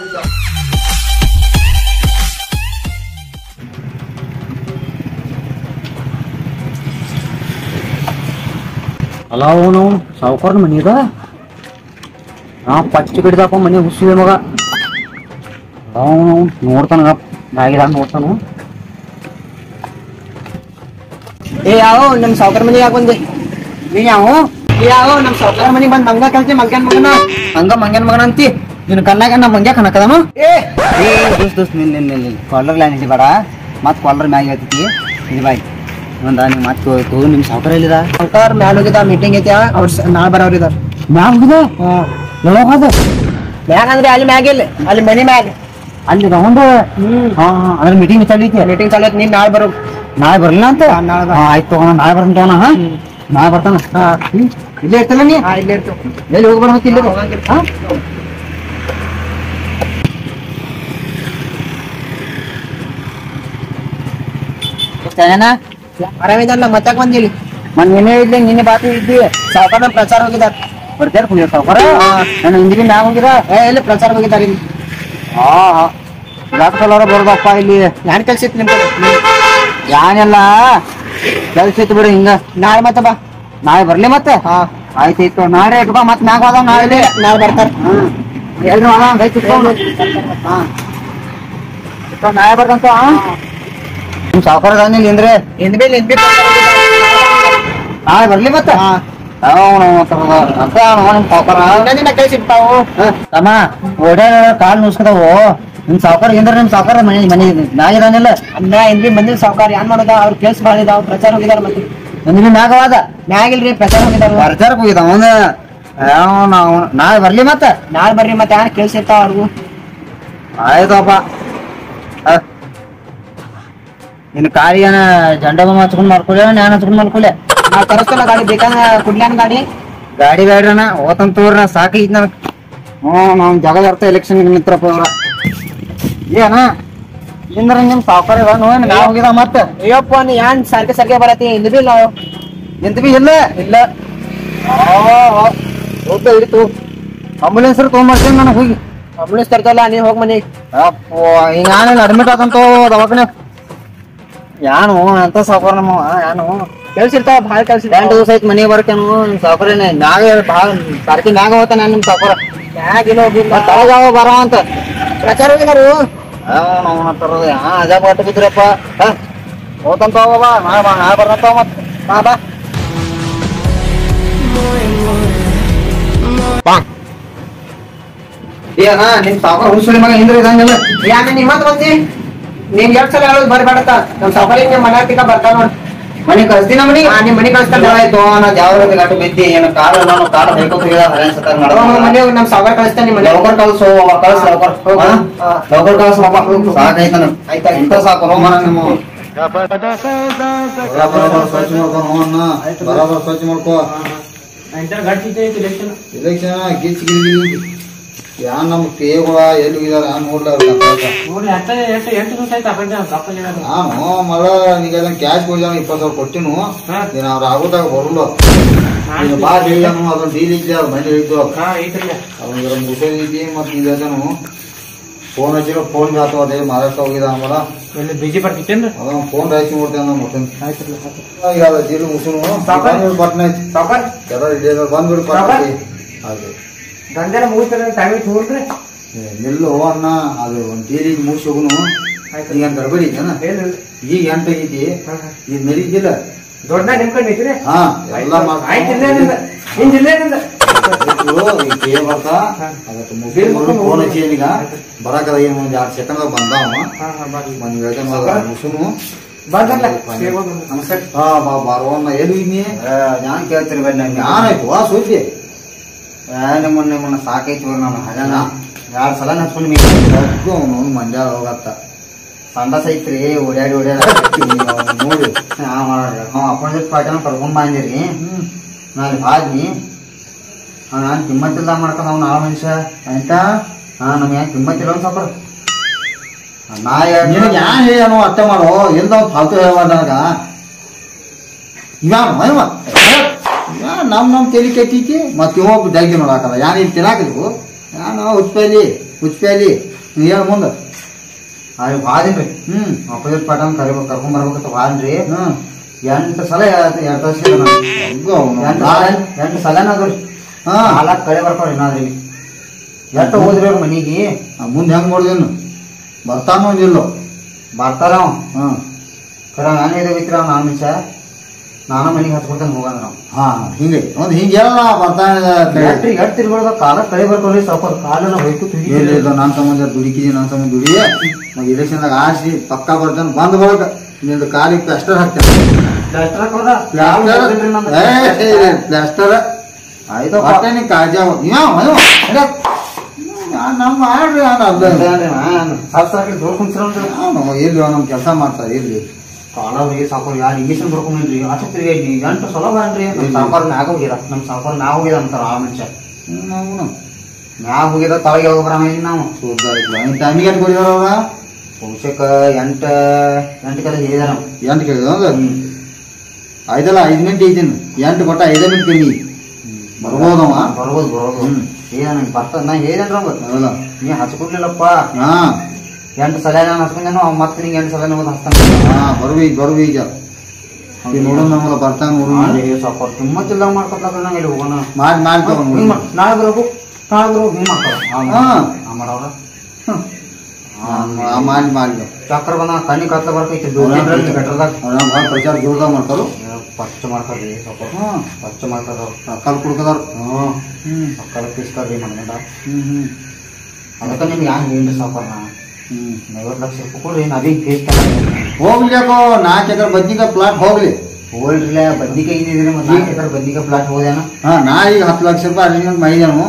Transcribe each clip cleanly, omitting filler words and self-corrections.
ಅಲ್ಲ ಅವನು ಸಾವುಕಾರನ ಮನಿ ಅದ ನಾ ಪಚ್ಚಿ ಬಿಡ್ದಪ್ಪ ಮನೆ ಹುಸಿವೆ ಮಗ ಅವನು ನೋಡ್ತಾನ ನಾಯಿದಾಗ ನೋಡ್ತಾನು. ಏ ಯಾವ ನಮ್ ಸಾವುಕಾರ ಮನಿ ಯಾಕೆ ಬಂದೆ? ನೀ ಯಾವ ನಮ್ ಸಾವುಕಾರ ಮನಿ ಬಂದ್ ಮಂಗ ಕಲ್ತಿ ಮಂಗ್ಯಾನ್ ಮಗನ ಹಂಗ ಮಂಗ್ಯಾನ ಮಗನ ಅಂತಿ ನಿನ್ ಕಣ್ಣಾಗ ನಾ ಮಂಗ್ಯ ಕನಕದನು. ಏ ದೋಸ್ತ್ ನಿನ್ನ ಕಾಲರ್ ಲೈನ್ ಹಿಡಿಬೇಡ ಮತ್ ಕಾಲರ್ ಮ್ಯಾಗ ಹೇಳ್ತೈತಿ ಇದು ಬಾಯ್ ಒಂದ ನೀವು ಮತ್ತೆ ತಗೋ ನಿಮ್ ಸಾವುಕಾರ ಎಲ್ಲಿದ? ಸಾವುಕಾರ ಮ್ಯಾಲ ಹೋಗಿದ ಮೀಟಿಂಗ್ ಐತಿ ಅವ್ರ ನಾಳೆ ಬರೋರ್ ಇದಾರ. ಮ್ಯಾಗ ಹೋಗಿದ ಯಾವಾಗ ಮ್ಯಾಗ ಅಂದ್ರೆ ಅಲ್ಲಿ ಮ್ಯಾಗಿಲ್ಲ ಅಲ್ಲಿ ಮನಿ ಮ್ಯಾಗ ಅಲ್ಲಿ ಒಂದು ಅದ್ರ ಮೀಟಿಂಗ್ ಚಾಲೈತಿ. ಮೀಟಿಂಗ್ ಚಾಲೈತಿ ನೀನ್ ನಾಳೆ ಬರೋ. ನಾಳೆ ಬರ್ಲಿಲ್ಲ ಅಂತ ಆಯ್ತು ತಗೋಣ ನಾಳೆ ಬರ್ತಾನ ತಗೋಣ. ನಾಳೆ ಬರ್ತಾನ ಇಲ್ಲೇ ಇರ್ತಲ್ಲ ನೀ ಇಲ್ಲೇ ಇರ್ತು ಎಲ್ಲಿ ಹೋಗ್ಬೇಡ ಮತ್ತೆ ಇಲ್ಲಿ ಆರಾಮಿದಲ್ಲ ಮತ್ತಾಕ್ ಬಂದಿಲ್ಲಿ ನಿನ್ನೆ ಇದ್ದೆ ನಿನ್ನೆ ಬಾತು ಇದ್ದಿ ಸಾವುಕಾರ ಪ್ರಚಾರ ಹೋಗಿದಾರ. ಬರ್ತಾರ ಕುಡಿಯೋ ಸಾವುಕಾರ ನಾನು ಹಿಂದಿನ ಮ್ಯಾಗ ಹೋಗಿದ ಎಲ್ಲಿ ಪ್ರಚಾರ ಹೋಗಿದಾರ ಇಲ್ಲಿ. ಲಾಟ್ ಕಲರ್ ಬರೋದಪ್ಪ ಇಲ್ಲಿ ಯಾನ್ ಕೆಲ್ಸಿತ್ತು ನಿಮ್ ಯಾನೆಲ್ಲ ಕೆಲ್ಸಿತ್ತು ಬಿಡು ಹಿಂಗ. ನಾಳೆ ಮತ್ತೆ ಬಾ. ನಾಳೆ ಬರ್ಲಿ ಮತ್ತೆ ಆಯ್ತಾಯ್ತು ನಾಳೆ ಇಟ್ಕೊ ಮತ್ ಮ್ಯಾಗ ಹೋದ ನಾಳೆ ನಾಳೆ ಬರ್ತಾರ ಎಲ್ರು ನಾಳೆ ಬರ್ತಂತ ನಿಮ್ ಸಾವುಕಾರ ಅಂದ್ರೆ ನಾಳೆ ಬರ್ಲಿ ಮತ್ತೆ ಕಳ್ಸಿರ್ತಾವು ತಮ್ಮ ಓಡಾಡ ಕಾಲ್ ನುಸ್ಕದವು ನಿಮ್ ಸಾವುಕಾರ ಏನ್ರ ನಿಮ್ ಸಾವುಕಾರ ಮನೆ ಮನೆ ಮ್ಯಾಗಿದಾನಿಲ್ಲ ಅಂದ್ರ ಹಿಂದಿ ಮಂದಿ ಸಾವುಕಾರ ಏನ್ ಮಾಡೋದ ಅವ್ರ ಕೆಲ್ಸ ಭಾಳ ಇದಾವ ಪ್ರಚಾರ ಹೋಗಿದಾರ ಮತ್ತೆ ನಂದಿನ ಮ್ಯಾಗವಾದ ಮ್ಯಾಗಿಲ್ರಿ ಪ್ರಚಾರ ಹೋಗಿದಾರ ಪ್ರಚಾರಕ್ಕೆ ಹೋಗಿದ ಅವನ ನಾಳೆ ಬರ್ಲಿ ಮತ್ತೆ ನಾಳೆ ಬರ್ರಿ ಮತ್ತೆ ಯಾರು ಕೆಲ್ಸ ಇರ್ತಾವ ಅವ್ರಿಗೂ. ಆಯ್ತಪ್ಪ ನಿನ್ ಕಾರಿಗೇನ ಜಂಡ ಹಚ್ಕೊಂಡ್ ಮಾಡ್ಕೊಳ್ಳಿ ನಾನು ಹಚ್ಕೊಂಡ್ ಮಾಡ್ಕೊಳ್ಳಿ. ನಾವ್ ತರಸ್ತಲ್ಲ ಗಾಡಿ ಬೇಕಾದ್ರೆ ಕುಡ್ಲ್ಯಾನ ಗಾಡಿ ಬೇಡ್ರಣ ಓತಂತ ತೋರ್ನ ಸಾಕೈತಿ ನನಗ್. ನಾವ್ ಜಗದ ಅರ್ಥ ಎಲೆಕ್ಷನ್ ನಿಂತ್ರಪ್ಪ ಅವ್ರ ಏನ ಇಂದ್ರ ನಿಮ್ ಸಾವುಕಾರ ನಾ ಹೋಗಿದ ಮತ್ತೆ ಅಯ್ಯಪ್ಪ ನೀ ಏನ್ ಸರ್ಕೆ ಬರತಿ ಇಂದ ಬಿ ಇಲ್ಲ ಎಂತ ಬಿ ಇಲ್ಲ ಇಲ್ಲ ಹಿಡಿತು ಆಂಬುಲೆನ್ಸ್ ತಗೊಂಡ್ಬರ್ತೇನೆ ನನಗೆ ಹೋಗಿ ಆಂಬುಲೆನ್ಸ್ ತರ್ತಲ್ಲ ನೀ ಹೋಗ್ ಮನಿ. ಅಪ್ಪೋ ಈಗ ನಾನೇನು ಅಡ್ಮಿಟ್ ಆತಂತ ದವಾಖಾನೆ ಯಾನು ಅಂತ ಸಾವುಕಾರ ನಮ್ಮ ಯಾನು ಕೆಲ್ಸ ಇರ್ತಾವ ಭಾಳ ಕೆಲ್ಸ 2 ದಿವಸ ಆಯ್ತು ಮನೆಗೆ ಬರ್ತೇನು ನಿಮ್ ಸಾವುಕಾರನೇ ಮ್ಯಾಗ ಭಾಳ ತಾರೀಕಿ ಮ್ಯಾಗ ಹೋಗ್ತಾನೆ ನಾನು ನಿಮ್ ಸಾವುಕಾರ ತಳಗಾವ ಬರೋ ಅಂತ ಪ್ರಚಾರ ಹೋಗಿದಾರು. ತರೋದು ಅದ ಬಟ್ಟು ಬಿದ್ರಪ್ಪ ಹೋತಂತ ಹೋಗಬಾ ನಾಳೆ ಬರಂತ ಮತ್ ಬಾ ಏನ ನಿಮ್ ಸಾವುಕಾರ ಹುಸುಳಿ ಮಗ ಹಿಂದ್ರ ಇದಂಗಿಲ್ಲ ಯಾಕ ನೀ ಮತ್ ಬಂದಿ ನೀನ್ 2 ಸಲ ಹೇಳೋದು ಬರ್ಬೇಡತ್ತ ನಮ್ ಸಾವುಕಾರ ನಿಮ್ ಮನೆ ತಿಕ್ಕ ಬರ್ತಾವ ನೋಡಿ ಮನಿ ಕಳ್ಸ್ತೀನ ಮನಿ ನಿಮ್ ಮನಿ ಕಳಿಸ್ತಾರ ಆಯ್ತು ನಾ ಯಾವ್ರ ಗಂಟು ಬಿದ್ದಿ ಏನು ಕಾಲ ನಾನು ಕಾಲ ಬೇಕೋತ ಮನೆ ನಮ್ ಸಾವುಕಾರ ಕಳಿಸ್ತಾನೆ ನಿಮ್ ಮನೆ ಲವಕರ್ ಕಳ್ಸು ಕಳ್ಸ ಲವಕರ್ ಕಳ್ಸ ಸಾಕೈತನ ಆಯ್ತಾ ಇಂತ ಸಾಕು ರೋಮನ ನಿಮ್ಮ ಬರಾಬರ್ ಸ್ವಚ್ಛ ಮಾಡ್ಕೊ ಬರಾಬರ್ ಸ್ವಚ್ಛ ಮಾಡ್ಕೋ ಇಲೆಕ್ಷನ್ ಗಿಚ್ ಯಾನ್ ನಮ್ ಕೇಗಳ ಎಲ್ಲಿ ಹೋಗಿದಾರ ಯಾನ್ ನಾನು ಮಳ ನೀಗ ಕ್ಯಾಶ್ ಕೊಡ್ಯಾನ 20,000 ಕೊಟ್ಟಿನು ನೀನ್ ಅವ್ರ ಆಗೋದಾಗ ಬರಲ್ಲ ಬಾ ಹೇಳಿದನು ಅದೊಂದು ಡೀಲ್ ಇದ್ದೆ ಅವ್ರ ಮನೆ ಹೇಳಿದ್ದು ಅವ್ರ ಮುಸೈತಿ ಮತ್ ನೀನು ಫೋನ್ ಹಚ್ಚಿರೋ ಫೋನ್ ಆತು ಅದೇ ಮಹಾರಾಷ್ಟ್ರ ಹೋಗಿದ ಆಮೇಲೆ ಬಿಜಿ ಬರ್ತಿತ್ತೇನ್ರಿ ಅದೊಂದು ಫೋನ್ ರಾಯ್ಸಿ ನೋಡ್ತೇನೆ ಮುಟ್ಟನ್ ಜೀರು ಮುಸುನು ಬಟ್ನ ಬಂದ್ಬಿಡು ಹಾಗೆ ಗಂಜಲ ಮುಗಿಸ್ತಾರೆ ಟೈಮ್ ಹೋಗ್ರಿ ಎಲ್ಲೋ ಅನ್ನ ಅದು ಒಂದ್ ತೀರಿಗೆ ಮುಗಿಸಿ ಹೋಗುನು ಈಗ ಗಡ್ಬಡಿ ಇದೆನ ಈಗ ಎಂಟಾಗೈತಿ ಈಗ ನಡೀತಿಲ್ಲ ದೊಡ್ಡ ನಿಮ್ ಕಡೆ ನಿಂತ್ರಿ ಹಾ ಎಲ್ಲ ಬರ್ತಾ ಅದಕ್ಕೆ ಫೋನ್ ಹಚ್ಚಿ ಈಗ ಬರಾಕದ ಏನ್ ಒಂದ್ 2 ಸೆಕೆಂಡ್ ಬಂದಾವ ಮುಸುನು ಬರೋಣ ಎಲ್ಲಿ ನೀ ನಾನ್ ಕೇಳ್ತಿರ್ಬೇಡ ನಾನಾಯ್ತು ವಾ ಸೋಚಿ ನಿಮ್ಮನ್ನ ಸಾಕೈತಿ ಬರ್ ನಾನು ಹಜನ 2 ಸಲ ನಡ್ಸ್ಕೊಂಡು ಅವನು ಮಂಡ್ಯ ಹೋಗತ್ತ ಸಂಡಸ ಐತ್ರಿ ಓಡ್ಯಾಡಿ ನೋಡಿ ಅಪೋಸಿಟ್ ಪಾರ್ಟಿನ ಕರ್ಕೊಂಡ್ ಬಂದಿರಿ ನಾನು ಬಾದ್ನಿ ನಾನ್ ಕಿಮ್ಮತ್ತಿಲ್ಲ ಮಾಡ್ಕೊಂಡ್ ಅವ್ನು ಆ ಮನುಷ್ಯ ಆಯ್ತಾ ನಮ್ಗೆ ಯಾಕೆ ಕಿಮ್ಮತ್ತಿಲ್ಲ ಒಂದ್ ಸ್ವಲ್ಪ ನಾ ಯಾನ್ ಹೇಳೋ ಅರ್ಥ ಮಾಡೋ ಎಲ್ಲ ಫಾಲ್ತು ಹೇಳಬಾರ್ದ ನನಗ ನಮ್ ತಲೆ ಕೆಟ್ಟೈತಿ ಮತ್ತೆ ಹೋಗಿ ಡೈಗಿ ನೋಡಾಕಲ್ಲ ಯಾರು ಇಲ್ಲಿ ತಿನ್ನಾಕಿದ್ವು ನಾನು ಹುಚ್ಚಪೇಲಿ ನೀ ಹೇಳ ಮುಂದ ಅಲ್ಲಿ ಹಾದಿನ್ರಿ ಅಪೋಸಿಟ್ ಪಾಠ ಕರ್ಕೊಂಡ್ ಬರ್ಬೇಕಂತ ಹಾದ್ರಿ 8 ಸಲ 2 ವರ್ಷ 8 ಸಲನಾದ್ರಿ ನಾಲ್ಕು ಕಡೆ ಬರ್ತಾವ್ರಿ ಏನಾದ್ರಿ ಎಷ್ಟು ಹೋದ್ರಿ ಅವ್ರ ಮನಿಗೆ ಮುಂದೆ ಹೆಂಗ್ ನೋಡಿದೇನು ಬರ್ತಾನೋ ಇಲ್ಲೋ ಬರ್ತಾರ ಕರ ನಾನೇ ವಿತ್ರ ನಾನ್ ಮನುಷ್ಯ ನಾನು ಮನೆಗೆ ಹಚ್ಕೊಡ್ತಾನೆ ಹೋಗಂದ್ರ ನಾವು ಹಿಂಗೆ ಒಂದು ಹಿಂಗೆ ಹೇಳಲ್ಲ ಬರ್ತಾನೆ ಎಷ್ಟು ತಿರ್ಗೊಳ್ದ ಕಾಲ ಕಡೆ ಬರ್ತಾವ್ರಿ ಸ್ವಲ್ಪ ಕಾಲೆಲ್ಲ ಹೋಯ್ತು ನನ್ನ ಸಂಬಂಧ ದುಡಿಕಿದಿ ನನ್ನ ಸಂಬಂಧ ದುಡಿ ಇಲೆಕ್ಷನ್ದಾಗ ಆರಿಸಿ ಪಕ್ಕಾ ಬರ್ತಾನೆ ಬಂದ್ ಬಳಕ ನಿಂದು ಕಾಲಿಗೆ ಪ್ಲಾಸ್ಟರ್ ಹಾಕ್ತಾನೆ ಪ್ಲಾಸ್ಟರ್ ಆಯ್ತು ಬರ್ತೇನೆ ಕಾಳಜಿ ನಮ್ಮ ಮಾಡ್ರಿ ಎಲ್ಲಿ ನಮ್ ಕೆಲಸ ಮಾಡ್ತಾರೆ ಇಲ್ಲಿ ಕಾಲವ್ರಿ ಸಾಕೋರ್ ಯಾರು ಇಂಗ್ಲೀಷನ್ ಬರ್ಕೊಂಡ್ರಿ ಆಸಕ್ತಿ 8 ಸಲ ಬ್ಯಾನ್ರಿ ನಮ್ ಸಾವುಕಾರ ಮ್ಯಾಗ ಹೋಗಿರ ನಮ್ ಸಾವುಕಾರ ಮ್ಯಾಗ ಹೋಗಿದ ಅಂತಾರ ಆ ಮನುಷ್ಯ ಮ್ಯಾಗ ಹೋಗಿದ ತಳಗೆ ಹೋಗ ಬರ ನಾವು ಟೈಮಿಗೆ ಎಷ್ಟು ಕೊಡಿದಾರ ಅವ್ರ ಬಹುಶಃ 8 ಕಡೆ ಹೇಳಿದಾರ 8 ಕೇಳಿದ ಆಯ್ತಲ್ಲ 5 ಮಿನಿಟ್ ಐತೀನಿ 8 ಕೊಟ್ಟ 5 ಮಿನಿಟ್ ಕಮ್ಮಿ ಬರ್ಬೋದವ ಬರ್ಬೋದು ಏನ ನಂಗೆ ಬರ್ತದ ನಾ ಹೇಳಿದನ್ರ ನೀ ಹಚ್ಕೊಡ್ಲಿಲ್ಲಪ್ಪ 8 ಸಲ ಹಚ್ಕೊಂಡೇನು ಮತ್ತೆ ನಿಂಗೆ 8 ಸಲ ಹಚ್ತಾನ ಬರುವಿ ಈಗ ನೋಡೋಣ ನಮ್ಮಲ್ಲ ಬರ್ತಾನ ನೋಡೋಣ ಸ್ವಲ್ಪ ಕಿಮ್ಮತ್ತಿಲ್ಲ ಮಾಡ್ಕೊತ ನಂಗೆ ಇಲ್ಲಿ ಹೋಗೋಣ ಮಾಡಿ ನಾಳೆ ಬರೋಕು ಹಿಂಗ್ ಮಾಡ್ತಾರ ಮಾಡವ್ರ ಮಾಡಿ ಚಕ್ರ ಬಂದ ಕಣ್ಣಿ ಕತ್ಲ ಬರ್ಕೈತಿ ಗಟ್ರದಾಗ ಪ್ರಚಾರ ಜೋರ್ದಾಗ ಮಾಡ್ತಾರ ಫಸ್ಟ್ ಮಾಡ್ತಾರ್ರಿ ಸ್ವಲ್ಪ ಫಸ್ಟ್ ಮಾಡ್ತಾರ ಅಕ್ಕಲ್ ಕುಡ್ಕದಾರ ಅಕ್ಕಲ್ ಪಿಸ್ತಾರ್ರಿ ಮನ್ಗಂಡ ಅದಕ್ಕ ನಿಮ್ಗೆ ಹ್ಯಾಂಗ ಏನ್ರಿ ಸಾವ್ಕಾರ 50 ಲಕ್ಷ ರೂಪಾಯಿ ಕೊಡ್ರಿ ನಾವೀಗ ಫೀಸ್ ಹೋಗ್ಲಿಕ್ಕೋ 4 ಎಕರೆ ಬದ್ನಿಕಾಯಿ ಪ್ಲಾಟ್ ಹೋಗ್ಲಿ ಹೋಲ್ರಿಲ್ಲ ಬದ್ನಿಕಾಯಿ ಏನಿದ್ರಿ 4 ಎಕರೆ ಬದ್ನಿಕಾಯಿ ಪ್ಲಾಟ್ ಹೋದೇನ ನಾ ಈಗ 10 ಲಕ್ಷ ರೂಪಾಯಿ ಅರೇಂಜ್ಮೆಂಟ್ ಮಾಡಿದೇನು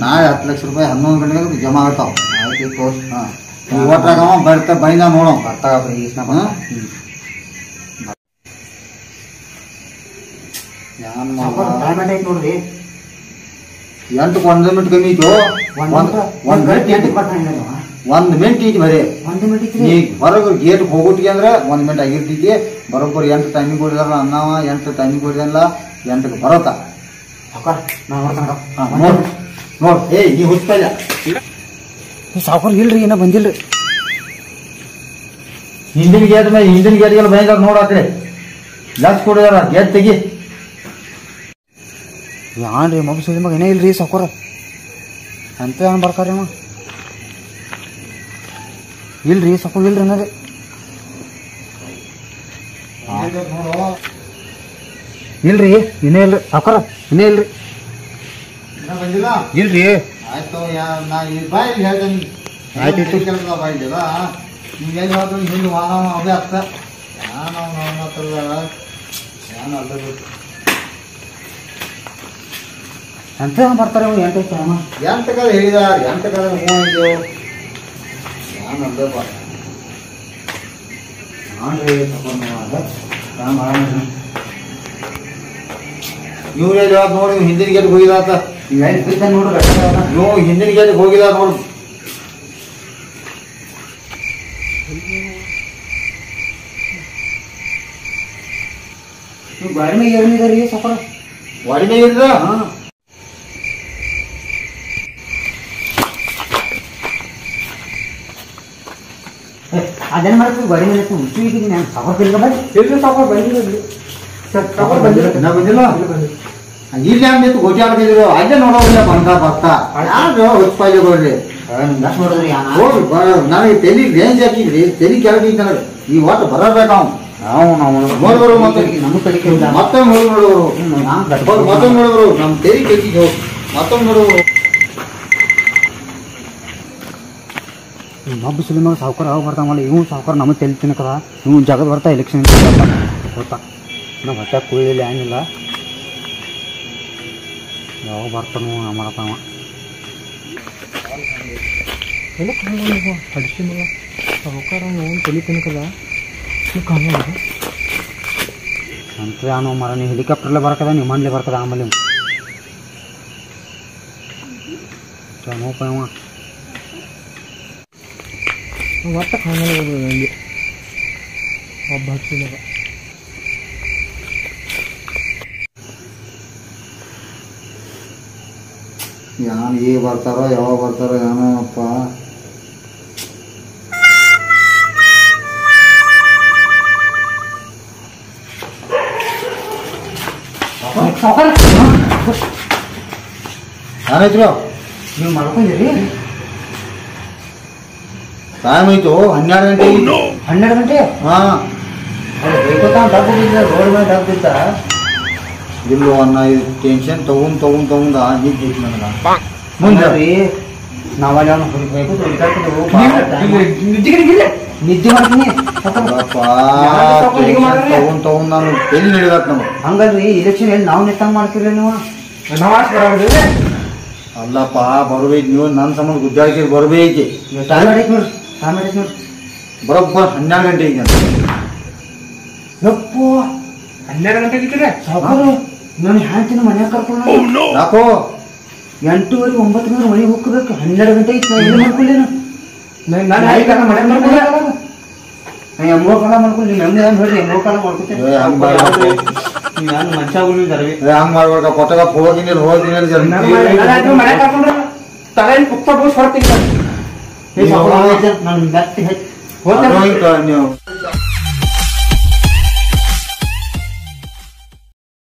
ನಾಳೆ 10 ಲಕ್ಷ ರೂಪಾಯಿ 11 ಗಂಟೆಗೆ ಜಮಾ ಆಗ್ತಾವ ಆಯ್ತು ತೋರ್ಸ್ ಒಟ್ರಾಗವ ಬರ್ತಾ ಬೈನ ನೋಡೋ ಬರ್ತಾವ್ರಿ ನೋಡ್ರಿ 8 1 ಮಿನಿಟ್ ಕಮ್ಮಿ ಐತಿ 1 ಮಿನಿಟ್ ಐತಿ ಬರೀ 1 ಮಿನಿಟ್ ಈಗ ಹೊರಗೆ ಗೇಟ್ ಹೋಗುಟ್ಟಿಗೆ ಅಂದ್ರೆ 1 ಮಿನಿಟ್ ಆಗಿರ್ತೈತಿ ಬರೋಬ್ಬರಿ 8 ಟೈಮಿಗೆ ಕೊಡಿದಾರ ಅನ್ನವ 8 ಟೈಮಿಗೆ ಕೊಡಿದಲ್ಲ 8ಕ್ಕೆ ಬರತ್ತ ನೋಡ್ ನೀ ಹುಚ್ಚಲ್ಲ ಸಾವ್ಕಾರ ಇಲ್ರಿ ಏನ ಬಂದಿಲ್ರಿ ಹಿಂದಿನ ಗೇಟ್ಗೆಲ್ಲ ಬಂದಿದಾರ ನೋಡತ್ರಿ ಲಕ್ಷ ಕೊಡಿದಾರ ಗೇಟ್ ತೆಗಿ ಯಾನ್ರಿ ಮಗು ಸುಳಿ ಮಗ ಏನೇ ಇಲ್ರಿ ಸಾವ್ಕಾರ ಅಂತ ಏನ್ ಬರ್ತಾರ ಅವ ಇಲ್ರಿ ಸಾವ್ಕಾರ ಇಲ್ರಿ ಅನ್ನೋದೇ ಇಲ್ರಿ ಇನ್ನೇ ಇಲ್ರಿ ಸಾವ್ಕಾರ ಇನ್ನೇ ಇಲ್ರಿ ಬಂದಿಲ್ಲ ಇಲ್ರಿ ಆಯ್ತು ನಾ ಈ ಬಾಯಿ ಹೇಳ್ತೇನೆ ಆಯ್ತು ಕೆಲಸ ಬಾಯಿಲ್ಲ ನಿಮ್ಗೆ ಎಲ್ಲಿ ಹೇಳ್ತೀನಿ ಹಿಂದೆ ವಾಹನ ಅವೇ ಆಗ್ತ ಅಂತ ಬರ್ತಾರೆ ಎಂಟಕದ ಹೇಳಿದಾರ ಎಂಟಕದ ಹೂವು ಇವ್ರೇ ಜವಾಬ್ ನೋಡಿ ಹಿಂದಿನ ಗೇಟ್ಗೆ ಹೋಗಿದಾತ ನೋಡ್ರಿ ನೀವು ಹಿಂದಿನ ಗೇಟ್ಗೆ ಹೋಗಿದಾರ ನೋಡು ನೀವು ಗಾಡಿ ಮೇಲೆ ಏನಿದಾರಿ ಸಾವ್ಕಾರ ವಾಡಿ ಮೇಲೆ ಇದ್ರ ಅದೇನ್ ಮಾಡ್ತೀವಿ ಗಾಡಿ ಮೇಲೆ ಹುಚ್ಚಿ ನಾನು ಸಾವ್ಕಾರ ಬಂದಿಲ್ಲ ಸಾವ್ಕಾರ ಬಂದಿಲ್ಲ ಇಲ್ಲಿ ಹಂಗಿತ್ತು ಗೋಟಿ ಆಡ್ತಿದ್ರು ಅಲ್ಲೇ ನೋಡೋದಿಲ್ಲ ಬರ್ತಾ ಯಾರು ಹೊಚ್ಪಾಯ್ಲಿ ಕೊಡ್ರಿ ನೋಡಿದ್ರಿ ನನಗೆ ತಲೆ ರೇಂಜ್ ಹಾಕಿದ್ರಿ ತಲೆ ಕೆಳಗೆ ನನಗೆ ಈ ಒಟ್ಟು ಬರಬೇಕು ನೋಡಿದ್ರು ಮತ್ತೆ ಮತ್ತೊಮ್ಮೆ ನೋಡಿದ್ರು ಮತ್ತೊಮ್ಮೆ ನೋಡಿದ್ರು ನಮ್ಮ ತೆರಿ ಕೆಟ್ಟಿಗೆ ಹೋಗಿ ಮತ್ತೊಮ್ಮೆ ನೋಡಿದ್ರು ಮಬ್ಬು ಸುಲಿಮಾಗ ಸಾವ್ಕಾರ ಯಾವಾಗ ಬರ್ತಾವಲ್ಲ ಇವ್ ಸಾವ್ಕಾರ ನಮಗೆ ತಲೆ ತಿನ್ನಕದ ಇವ್ ಜಗದ್ ಬರ್ತಾ ಎಲೆಕ್ಷನ್ ಗೊತ್ತಾ ನಾವು ಹೊಟ್ಟೆ ಕುಯ್ಲಿಲ್ಲ ಏನಿಲ್ಲ ಯಾವಾಗ ಬರ್ತಾನೋ ಮಾಡತ್ತಾವ ಅಡಿಸಿ ಮಗ ಸಾವ್ಕಾರ ತಲೆ ತಿನ್ನಕದ ಅಂತ ನಾನು ಮರ ನೀವು ಹೆಲಿಕಾಪ್ಟರ್ಲೆ ಬರಕದ ನೀವು ಮನೇಲಿ ಬರ್ತದ ಆಮೇಲೆ ನೋಪ ಒಟ್ಟ ಕಾಣಲ್ಲ ನನಗೆ ಒಬ್ಬ ಹಚ್ಚಿದಾಗ ಯಾನ್ ಈಗ ಬರ್ತಾರೋ ಯಾವಾಗ ಬರ್ತಾರೋ ಏನೋ ಅಪ್ಪ. ಏನಾಯ್ತು ನೀವು ಮಾಡ್ಕೊಂಡಿರಿ? ಟೈಮ್ ಆಯ್ತು 12 ಗಂಟೆ. 12 ಗಂಟೆ? ಹಾ ಬೇಕೋತಾ ಡಬ್ಬ ಬಿದ್ದ ರೋಡ್ ಮೇಲೆ ಡಬ್ಬ ಬಿದ್ದ. ಇಲ್ಲೋ ಅನ್ನ ಇದು ಟೆನ್ಷನ್ ತಗೊಂಡ್ ನಿದ್ದೆ ಐತಿ ನನಗ. ಮುಂದೆ ನಾವಲ್ಲಿ ಅವನು ಬೇಕು ನಿದ್ದೆ ಮಾಡ್ತೀನಿ ತಗೊಂಡ್ ನಾನು ಎಲ್ಲಿ ನಡಿದಾಕ್ ನಮ್ಗೆ. ಹಂಗಲ್ರಿ ಇಲೆಕ್ಷನ್ ಎಲ್ಲಿ ನಾವು ನೆಟ್ಟಂಗ್ ಮಾಡ್ತೀರಿ ನೀವು? ಅಲ್ಲಪ್ಪ ಬರ್ಬೇಕು ನೀವು ನನ್ನ ಸಂಬಂಧ ಗುದ್ದಾಡಿಕೆ ಬರ್ಬೇಕು. ಟೈಮ್ ಆಗೈತೆ ನೋಡ್ರಿ, ಟೈಮ್ ಆಗೈತೆ ನೋಡ್ರಿ. ಬರೋಬ್ಬರ್ 12 ಗಂಟೆಗೆ ಅಂತ. ಯಪ್ಪೋ 12 ಗಂಟೆಗೆ ಸಾಕು. ನಾನು ಹೇಳ್ತೀನಿ ಮನ್ಯಾಗ ಕರ್ಕೊಂಡು. ಯಾಕೋ 8:30 9 ಮನೆಗೆ ಹೋಗ್ಬೇಕು. 12 ಗಂಟೆ ಐತಿ. ನಾ ಏನು ಮಾಡ್ಕೊಳ್ಳೇನು? ನಾನು ಮನೆ ಮಾಡ್ಕೊಳ್ಳ 3 ಕಾಲ ಮಾಡ್ಕೊಂಡು ನೀವು ನಮ್ಗೆ ಹೇಳ್ರಿ 3 ಕಾಲ ಮಾಡ್ಕೊತೇನೆ. ಹಂಗ್ ಮಾಡ್ಬೇಕು. ನಾನು ಮನುಷ್ಯಗಳಿದ್ದಾರವಿ ಹಂಗ್ ಮಾಡ್ಬೇಕ ಕೊಟ್ಟಾಗ ಹೋಗಿನಿ ಮನೆ ಕರ್ಕೊಂಡ್ರೆ ತಲೆ ಕುತ್ತ ಬೋಸ್ ಹೊರತೀನಿ ನಾನು ಮೆತ್ತಿ ನೀವು